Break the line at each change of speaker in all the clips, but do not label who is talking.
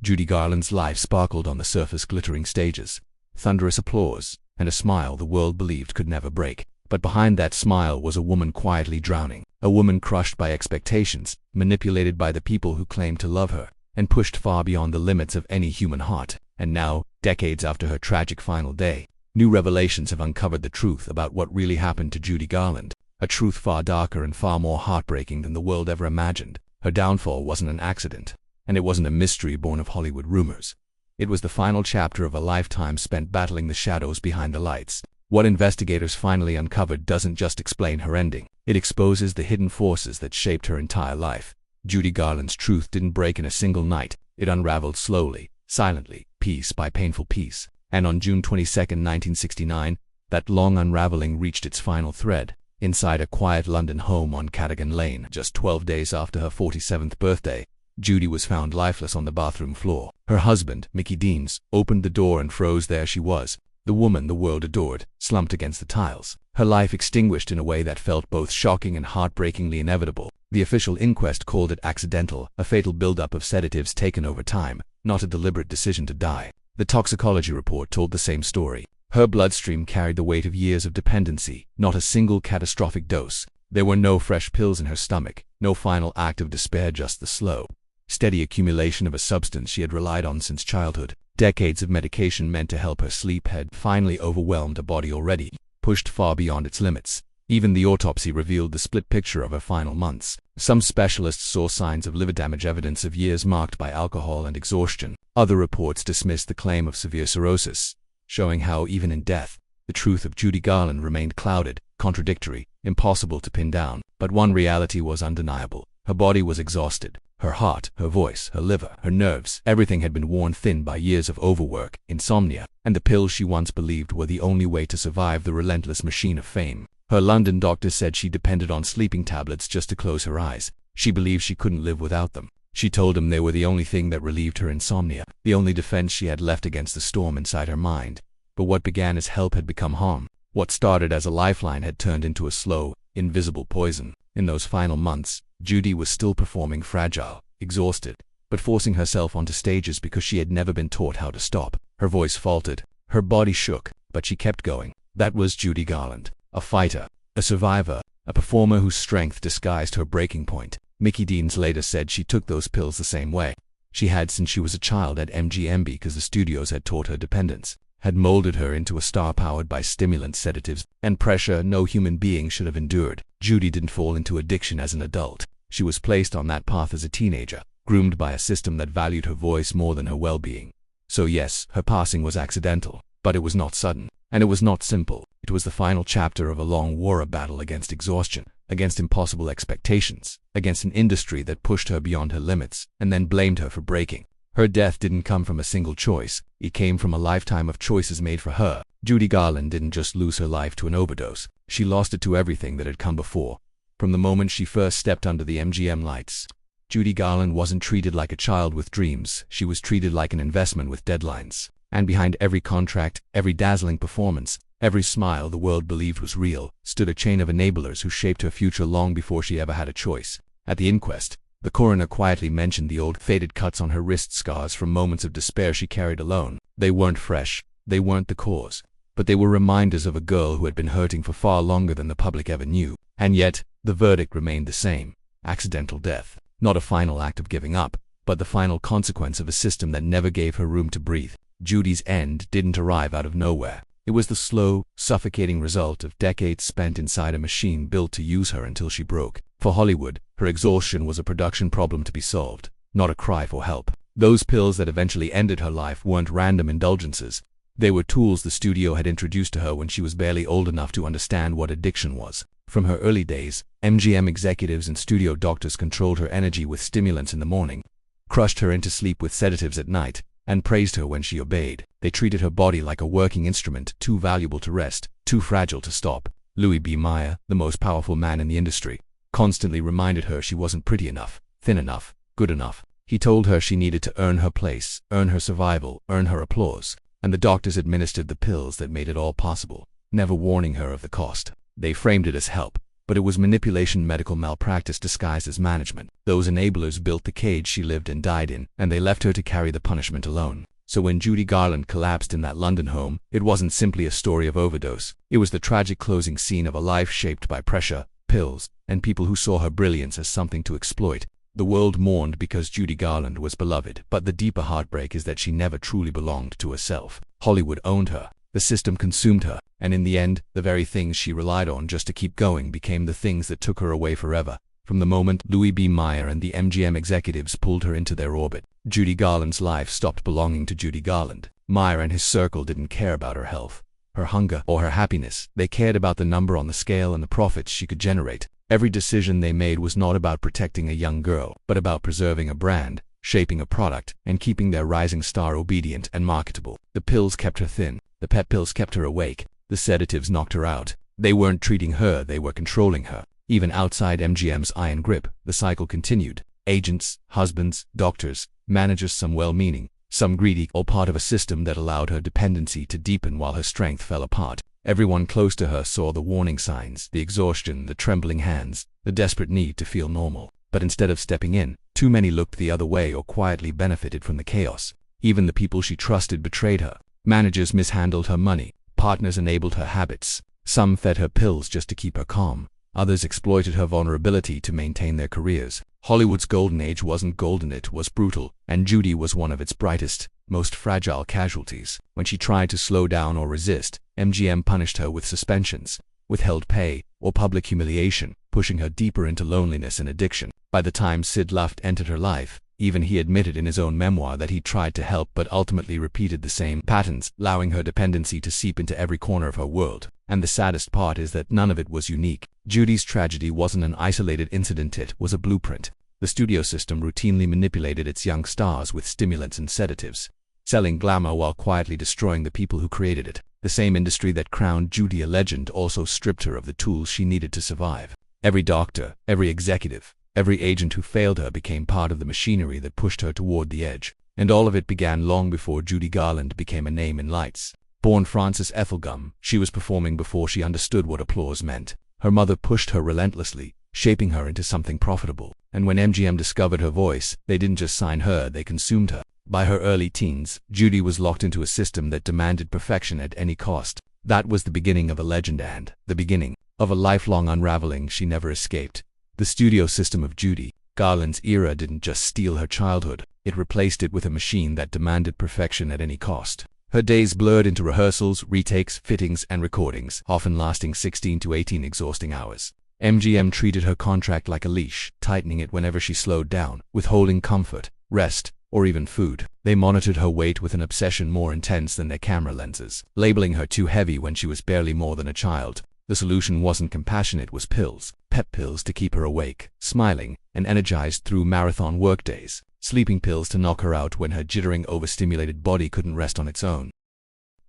Judy Garland's life sparkled on the surface, glittering stages, thunderous applause, and a smile the world believed could never break. But behind that smile was a woman quietly drowning, a woman crushed by expectations, manipulated by the people who claimed to love her, and pushed far beyond the limits of any human heart. And now, decades after her tragic final day, new revelations have uncovered the truth about what really happened to Judy Garland, a truth far darker and far more heartbreaking than the world ever imagined. Her downfall wasn't an accident, and it wasn't a mystery born of Hollywood rumors. It was the final chapter of a lifetime spent battling the shadows behind the lights. What investigators finally uncovered doesn't just explain her ending, it exposes the hidden forces that shaped her entire life. Judy Garland's truth didn't break in a single night, it unraveled slowly, silently, piece by painful piece. And on June 22, 1969, that long unraveling reached its final thread, inside a quiet London home on Cadogan Lane. Just 12 days after her 47th birthday, Judy was found lifeless on the bathroom floor. Her husband, Mickey Deans, opened the door and froze. There she was, the woman the world adored, slumped against the tiles. Her life extinguished in a way that felt both shocking and heartbreakingly inevitable. The official inquest called it accidental, a fatal buildup of sedatives taken over time, not a deliberate decision to die. The toxicology report told the same story. Her bloodstream carried the weight of years of dependency, not a single catastrophic dose. There were no fresh pills in her stomach, no final act of despair, just the slow, steady accumulation of a substance she had relied on since childhood. Decades of medication meant to help her sleep had finally overwhelmed a body already pushed far beyond its limits. Even the autopsy revealed the split picture of her final months. Some specialists saw signs of liver damage, evidence of years marked by alcohol and exhaustion. Other reports dismissed the claim of severe cirrhosis, showing how, even in death, the truth of Judy Garland remained clouded, contradictory, impossible to pin down. But one reality was undeniable. Her body was exhausted. Her heart, her voice, her liver, her nerves, everything had been worn thin by years of overwork, insomnia, and the pills she once believed were the only way to survive the relentless machine of fame. Her London doctor said she depended on sleeping tablets just to close her eyes. She believed she couldn't live without them. She told him they were the only thing that relieved her insomnia, the only defense she had left against the storm inside her mind. But what began as help had become harm. What started as a lifeline had turned into a slow, invisible poison. In those final months, Judy was still performing, fragile, exhausted, but forcing herself onto stages because she had never been taught how to stop. Her voice faltered, her body shook, but she kept going. That was Judy Garland, a fighter, a survivor, a performer whose strength disguised her breaking point. Mickey Deans later said she took those pills the same way she had since she was a child at MGM, because the studios had taught her dependence, had molded her into a star powered by stimulants, sedatives, and pressure no human being should have endured. Judy didn't fall into addiction as an adult. She was placed on that path as a teenager, groomed by a system that valued her voice more than her well-being. So yes, her passing was accidental, but it was not sudden, and it was not simple. It was the final chapter of a long war, a battle against exhaustion, against impossible expectations, against an industry that pushed her beyond her limits, and then blamed her for breaking. Her death didn't come from a single choice, it came from a lifetime of choices made for her. Judy Garland didn't just lose her life to an overdose, she lost it to everything that had come before. From the moment she first stepped under the MGM lights, Judy Garland wasn't treated like a child with dreams, she was treated like an investment with deadlines. And behind every contract, every dazzling performance, every smile the world believed was real, stood a chain of enablers who shaped her future long before she ever had a choice. At the inquest, the coroner quietly mentioned the old faded cuts on her wrist, scars from moments of despair she carried alone. They weren't fresh, they weren't the cause, but they were reminders of a girl who had been hurting for far longer than the public ever knew. And yet, the verdict remained the same: accidental death. Not a final act of giving up, but the final consequence of a system that never gave her room to breathe. Judy's end didn't arrive out of nowhere. It was the slow, suffocating result of decades spent inside a machine built to use her until she broke. For Hollywood, her exhaustion was a production problem to be solved, not a cry for help. Those pills that eventually ended her life weren't random indulgences. They were tools the studio had introduced to her when she was barely old enough to understand what addiction was. From her early days, MGM executives and studio doctors controlled her energy with stimulants in the morning, crushed her into sleep with sedatives at night, and praised her when she obeyed. They treated her body like a working instrument, too valuable to rest, too fragile to stop. Louis B. Mayer, the most powerful man in the industry, constantly reminded her she wasn't pretty enough, thin enough, good enough. He told her she needed to earn her place, earn her survival, earn her applause. And the doctors administered the pills that made it all possible, never warning her of the cost. They framed it as help, but it was manipulation, medical malpractice disguised as management. Those enablers built the cage she lived and died in, and they left her to carry the punishment alone. So when Judy Garland collapsed in that London home, it wasn't simply a story of overdose. It was the tragic closing scene of a life shaped by pressure, pills, and people who saw her brilliance as something to exploit. The world mourned because Judy Garland was beloved, but the deeper heartbreak is that she never truly belonged to herself. Hollywood owned her. The system consumed her, and in the end, the very things she relied on just to keep going became the things that took her away forever. From the moment Louis B. Mayer and the MGM executives pulled her into their orbit, Judy Garland's life stopped belonging to Judy Garland. Mayer and his circle didn't care about her health, her hunger, or her happiness. They cared about the number on the scale and the profits she could generate. Every decision they made was not about protecting a young girl, but about preserving a brand, shaping a product, and keeping their rising star obedient and marketable. The pills kept her thin. The pet pills kept her awake. The sedatives knocked her out. They weren't treating her, they were controlling her. Even outside MGM's iron grip, the cycle continued. Agents, husbands, doctors, managers, some well-meaning, some greedy, all part of a system that allowed her dependency to deepen while her strength fell apart. Everyone close to her saw the warning signs, the exhaustion, the trembling hands, the desperate need to feel normal. But instead of stepping in, too many looked the other way or quietly benefited from the chaos. Even the people she trusted betrayed her. Managers mishandled her money. Partners enabled her habits. Some fed her pills just to keep her calm. Others exploited her vulnerability to maintain their careers. Hollywood's golden age wasn't golden, it was brutal, and Judy was one of its brightest, most fragile casualties. When she tried to slow down or resist, MGM punished her with suspensions, withheld pay, or public humiliation, pushing her deeper into loneliness and addiction. By the time Sid Luft entered her life, even he admitted in his own memoir that he tried to help but ultimately repeated the same patterns, allowing her dependency to seep into every corner of her world. And the saddest part is that none of it was unique. Judy's tragedy wasn't an isolated incident, it was a blueprint. The studio system routinely manipulated its young stars with stimulants and sedatives, selling glamour while quietly destroying the people who created it. The same industry that crowned Judy a legend also stripped her of the tools she needed to survive. Every doctor, every executive, every agent who failed her became part of the machinery that pushed her toward the edge. And all of it began long before Judy Garland became a name in lights. Born Frances Ethelgum, she was performing before she understood what applause meant. Her mother pushed her relentlessly, shaping her into something profitable. And when MGM discovered her voice, they didn't just sign her, they consumed her. By her early teens, Judy was locked into a system that demanded perfection at any cost. That was the beginning of a legend and the beginning of a lifelong unraveling she never escaped. The studio system of Judy Garland's era didn't just steal her childhood, it replaced it with a machine that demanded perfection at any cost. Her days blurred into rehearsals, retakes, fittings, and recordings, often lasting 16 to 18 exhausting hours. MGM treated her contract like a leash, tightening it whenever she slowed down, withholding comfort, rest, or even food. They monitored her weight with an obsession more intense than their camera lenses, labeling her too heavy when she was barely more than a child. The solution wasn't compassion, it was pills. Pep pills to keep her awake, smiling, and energized through marathon workdays. Sleeping pills to knock her out when her jittering, overstimulated body couldn't rest on its own.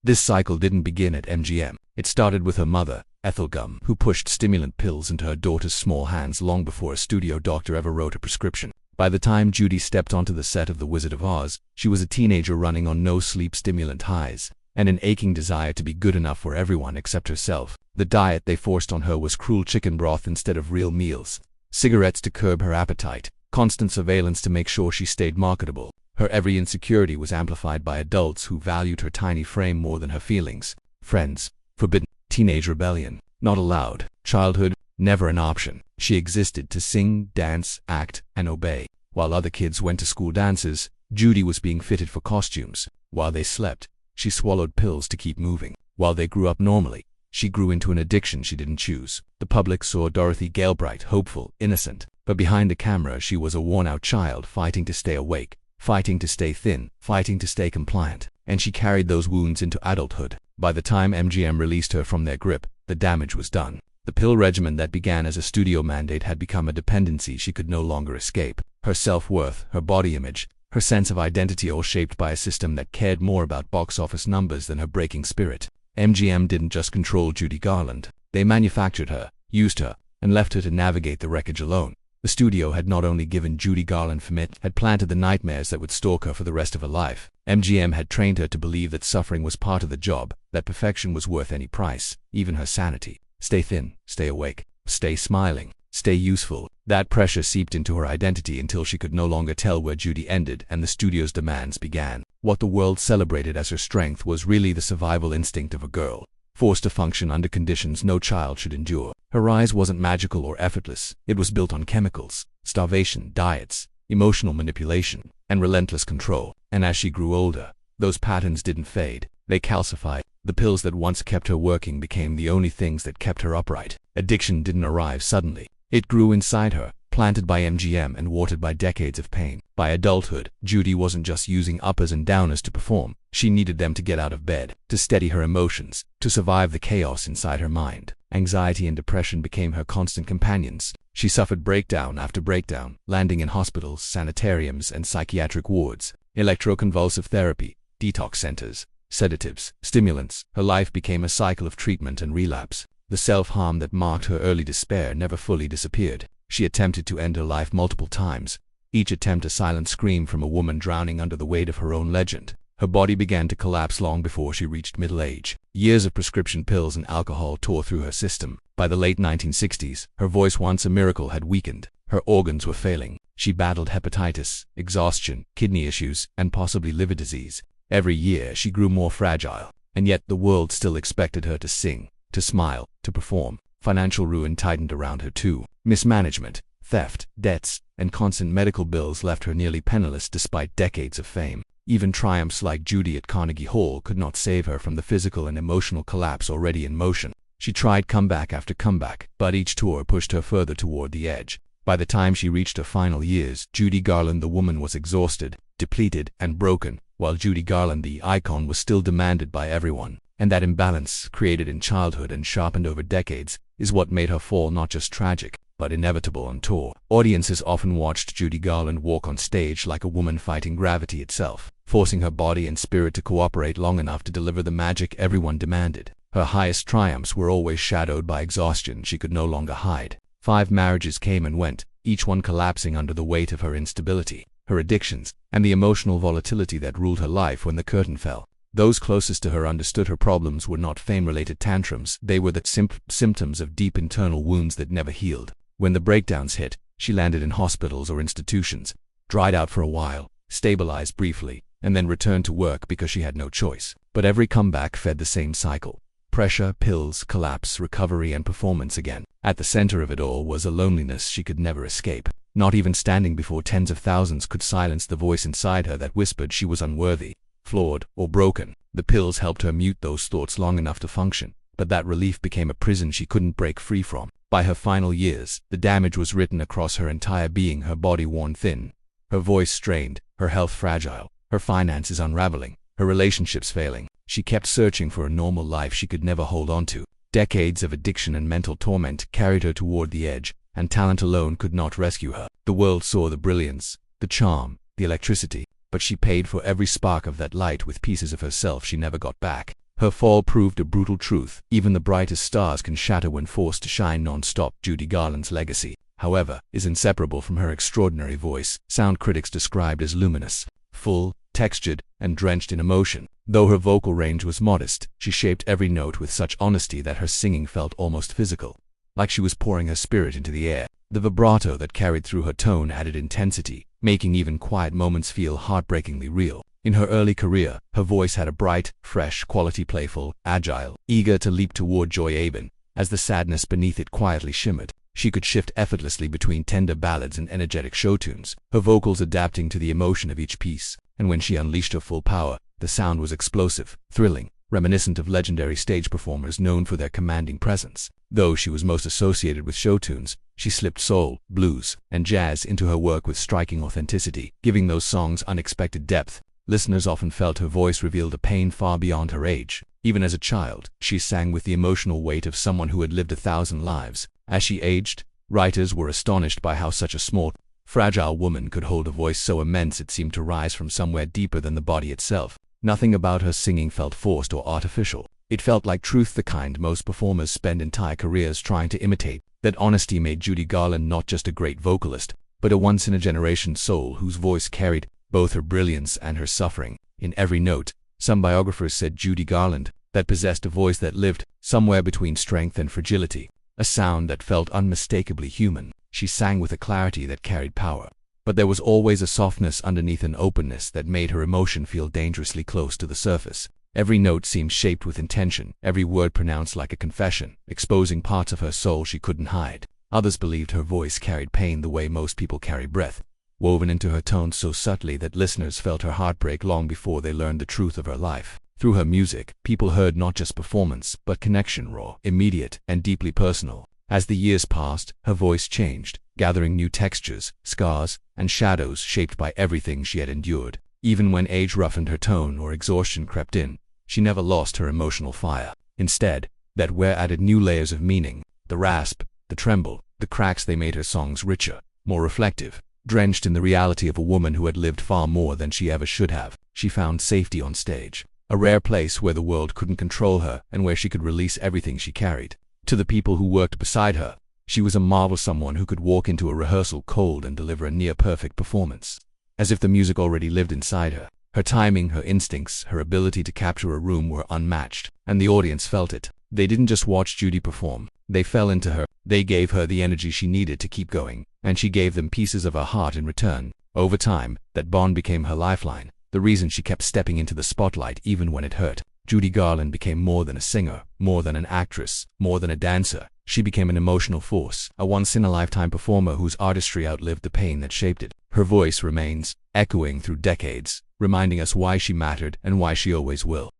This cycle didn't begin at MGM. It started with her mother, Ethelgum, who pushed stimulant pills into her daughter's small hands long before a studio doctor ever wrote a prescription. By the time Judy stepped onto the set of The Wizard of Oz, she was a teenager running on no-sleep stimulant highs, and an aching desire to be good enough for everyone except herself. The diet they forced on her was cruel chicken broth instead of real meals, cigarettes to curb her appetite, constant surveillance to make sure she stayed marketable. Her every insecurity was amplified by adults who valued her tiny frame more than her feelings. Friends, forbidden. Teenage rebellion, not allowed. Childhood, never an option. She existed to sing, dance, act, and obey. While other kids went to school dances, Judy was being fitted for costumes. While they slept, she swallowed pills to keep moving. While they grew up normally, she grew into an addiction she didn't choose. The public saw Dorothy Galbraith, hopeful, innocent, but behind the camera she was a worn-out child fighting to stay awake, fighting to stay thin, fighting to stay compliant. And she carried those wounds into adulthood. By the time MGM released her from their grip, the damage was done. The pill regimen that began as a studio mandate had become a dependency she could no longer escape. Her self-worth, her body image, her sense of identity all shaped by a system that cared more about box office numbers than her breaking spirit. MGM didn't just control Judy Garland. They manufactured her, used her, and left her to navigate the wreckage alone. The studio had not only given Judy Garland fame, it had planted the nightmares that would stalk her for the rest of her life. MGM had trained her to believe that suffering was part of the job, that perfection was worth any price, even her sanity. Stay thin, stay awake. Stay smiling. Stay useful. That pressure seeped into her identity until she could no longer tell where Judy ended and the studio's demands began. What the world celebrated as her strength was really the survival instinct of a girl, forced to function under conditions no child should endure. Her rise wasn't magical or effortless. It was built on chemicals, starvation, diets, emotional manipulation, and relentless control. And as she grew older, those patterns didn't fade. They calcified. The pills that once kept her working became the only things that kept her upright. Addiction didn't arrive suddenly. It grew inside her, planted by MGM and watered by decades of pain. By adulthood, Judy wasn't just using uppers and downers to perform. She needed them to get out of bed, to steady her emotions, to survive the chaos inside her mind. Anxiety and depression became her constant companions. She suffered breakdown after breakdown, landing in hospitals, sanitariums, and psychiatric wards. Electroconvulsive therapy, detox centers, sedatives, stimulants. Her life became a cycle of treatment and relapse. The self-harm that marked her early despair never fully disappeared. She attempted to end her life multiple times, each attempt a silent scream from a woman drowning under the weight of her own legend. Her body began to collapse long before she reached middle age. Years of prescription pills and alcohol tore through her system. By the late 1960s, her voice, once a miracle, had weakened. Her organs were failing. She battled hepatitis, exhaustion, kidney issues, and possibly liver disease. Every year she grew more fragile, and yet the world still expected her to sing, to smile, to perform. Financial ruin tightened around her too. Mismanagement, theft, debts, and constant medical bills left her nearly penniless despite decades of fame. Even triumphs like Judy at Carnegie Hall could not save her from the physical and emotional collapse already in motion. She tried comeback after comeback, but each tour pushed her further toward the edge. By the time she reached her final years, Judy Garland the woman was exhausted, depleted, and broken, while Judy Garland the icon was still demanded by everyone. And that imbalance, created in childhood and sharpened over decades, is what made her fall not just tragic, but inevitable on tour. Audiences often watched Judy Garland walk on stage like a woman fighting gravity itself, forcing her body and spirit to cooperate long enough to deliver the magic everyone demanded. Her highest triumphs were always shadowed by exhaustion she could no longer hide. 5 marriages came and went, each one collapsing under the weight of her instability, her addictions, and the emotional volatility that ruled her life when the curtain fell. Those closest to her understood her problems were not fame-related tantrums. They were the symptoms of deep internal wounds that never healed. When the breakdowns hit, she landed in hospitals or institutions, dried out for a while, stabilized briefly, and then returned to work because she had no choice. But every comeback fed the same cycle: pressure, pills, collapse, recovery, and performance again. At the center of it all was a loneliness she could never escape. Not even standing before tens of thousands could silence the voice inside her that whispered she was unworthy, flawed, or broken. The pills helped her mute those thoughts long enough to function, but that relief became a prison she couldn't break free from. By her final years, the damage was written across her entire being: her body worn thin, her voice strained, her health fragile, her finances unraveling, her relationships failing. She kept searching for a normal life she could never hold on to. Decades of addiction and mental torment carried her toward the edge, and talent alone could not rescue her. The world saw the brilliance, the charm, the electricity, but she paid for every spark of that light with pieces of herself she never got back. Her fall proved a brutal truth: even the brightest stars can shatter when forced to shine non-stop. Judy Garland's legacy, however, is inseparable from her extraordinary voice. Sound critics described as luminous, full, textured, and drenched in emotion. Though her vocal range was modest, she shaped every note with such honesty that her singing felt almost physical, like she was pouring her spirit into the air. The vibrato that carried through her tone added intensity, making even quiet moments feel heartbreakingly real. In her early career, her voice had a bright, fresh quality: playful, agile, eager to leap toward joy even as the sadness beneath it quietly shimmered. She could shift effortlessly between tender ballads and energetic show tunes, her vocals adapting to the emotion of each piece. And when she unleashed her full power, the sound was explosive, thrilling, reminiscent of legendary stage performers known for their commanding presence. Though she was most associated with show tunes, she slipped soul, blues, and jazz into her work with striking authenticity, giving those songs unexpected depth. Listeners often felt her voice revealed a pain far beyond her age. Even as a child, she sang with the emotional weight of someone who had lived 1,000 lives. As she aged, writers were astonished by how such a small, fragile woman could hold a voice so immense it seemed to rise from somewhere deeper than the body itself. Nothing about her singing felt forced or artificial. It felt like truth, the kind most performers spend entire careers trying to imitate. That honesty made Judy Garland not just a great vocalist, but a once-in-a-generation soul whose voice carried both her brilliance and her suffering in every note. Some biographers said Judy Garland that possessed a voice that lived somewhere between strength and fragility, a sound that felt unmistakably human. She sang with a clarity that carried power. But there was always a softness underneath, an openness that made her emotion feel dangerously close to the surface. Every note seemed shaped with intention, every word pronounced like a confession, exposing parts of her soul she couldn't hide. Others believed her voice carried pain the way most people carry breath, woven into her tones so subtly that listeners felt her heartbreak long before they learned the truth of her life. Through her music, people heard not just performance, but connection, raw, immediate, and deeply personal. As the years passed, her voice changed, gathering new textures, scars, and shadows shaped by everything she had endured. Even when age roughened her tone or exhaustion crept in, she never lost her emotional fire. Instead, that wear added new layers of meaning. The rasp, the tremble, the cracks, they made her songs richer, more reflective. Drenched in the reality of a woman who had lived far more than she ever should have, she found safety on stage. A rare place where the world couldn't control her and where she could release everything she carried. To the people who worked beside her, she was a marvel, someone who could walk into a rehearsal cold and deliver a near-perfect performance, as if the music already lived inside her. Her timing, her instincts, her ability to capture a room were unmatched, and the audience felt it. They didn't just watch Judy perform, they fell into her. They gave her the energy she needed to keep going, and she gave them pieces of her heart in return. Over time, that bond became her lifeline, the reason she kept stepping into the spotlight even when it hurt. Judy Garland became more than a singer, more than an actress, more than a dancer. She became an emotional force, a once-in-a-lifetime performer whose artistry outlived the pain that shaped it. Her voice remains, echoing through decades, reminding us why she mattered and why she always will.